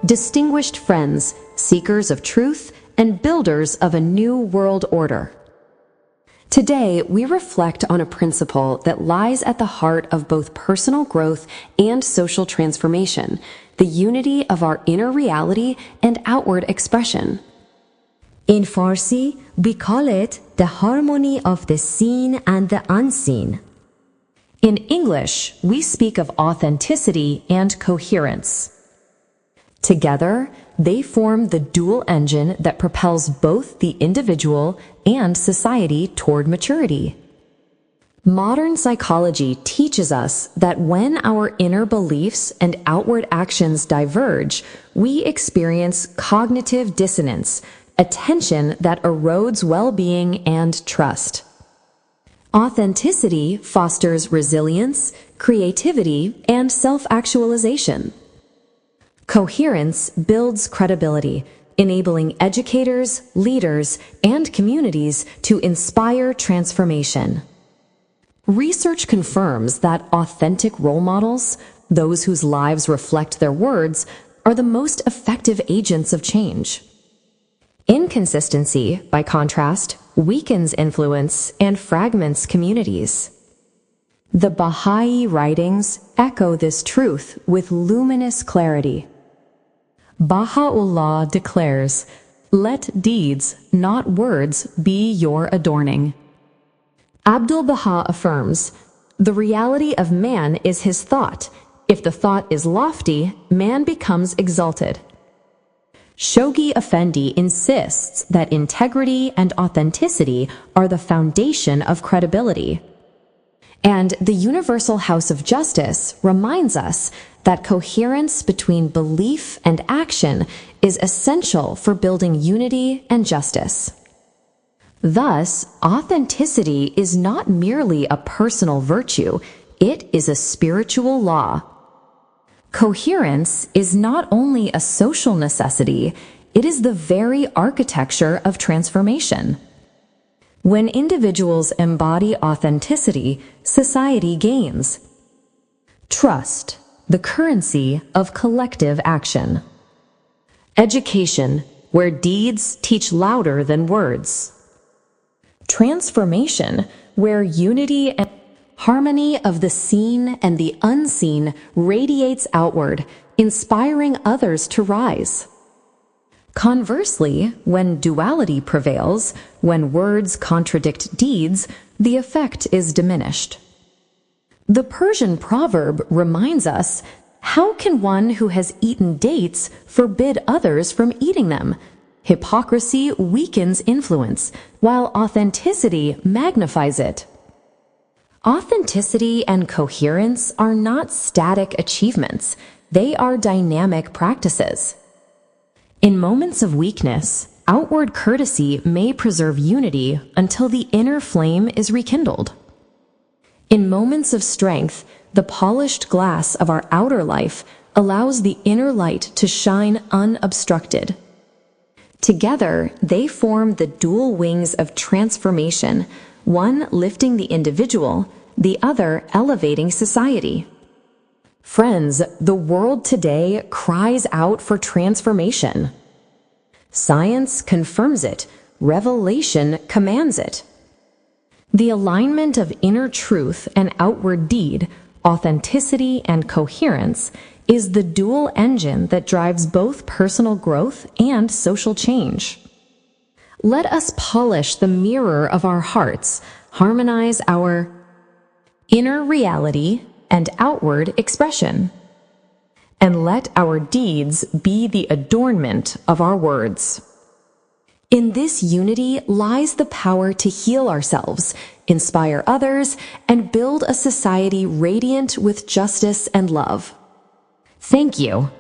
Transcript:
distinguished friends, seekers of truth, and builders of a new world order. Today, we reflect on a principle that lies at the heart of both personal growth and social transformation, the unity of our inner reality and outward expression. In Farsi, we call it the harmony of the seen and the unseen. In English, we speak of authenticity and coherence. Together, they form the dual engine that propels both the individual and society toward maturity. Modern psychology teaches us that when our inner beliefs and outward actions diverge, we experience cognitive dissonance, a tension that erodes well-being and trust. Authenticity fosters resilience, creativity, and self-actualization. Coherence builds credibility, enabling educators, leaders, and communities to inspire transformation. Research confirms that authentic role models, those whose lives reflect their words, are the most effective agents of change. Inconsistency, by contrast, weakens influence and fragments communities. The Bahá'í writings echo this truth with luminous clarity. Bahá'u'lláh declares, "Let deeds, not words, be your adorning." Abdu'l-Bahá affirms, "The reality of man is his thought. If the thought is lofty, man becomes exalted." Shoghi Effendi insists that integrity and authenticity are the foundation of credibility. And the Universal House of Justice reminds us that coherence between belief and action is essential for building unity and justice. Thus, authenticity is not merely a personal virtue, it is a spiritual law. Coherence is not only a social necessity, it is the very architecture of transformation. When individuals embody authenticity, society gains trust, the currency of collective action. Education, where deeds teach louder than words. Transformation, where unity and harmony of the seen and the unseen radiates outward, inspiring others to rise. Conversely, when duality prevails, when words contradict deeds, the effect is diminished. The Persian proverb reminds us, "How can one who has eaten dates forbid others from eating them? Hypocrisy weakens influence, while authenticity magnifies it." Authenticity and coherence are not static achievements, they are dynamic practices. In moments of weakness, outward courtesy may preserve unity until the inner flame is rekindled. In moments of strength, the polished glass of our outer life allows the inner light to shine unobstructed. Together, they form the dual wings of transformation, one lifting the individual, the other elevating society. Friends, the world today cries out for transformation. Science confirms it, revelation commands it. The alignment of inner truth and outward deed, authenticity and coherence, is the dual engine that drives both personal growth and social change. Let us polish the mirror of our hearts, harmonize our inner reality and outward expression, and let our deeds be the adornment of our words. In this unity lies the power to heal ourselves, inspire others, and build a society radiant with justice and love. Thank you.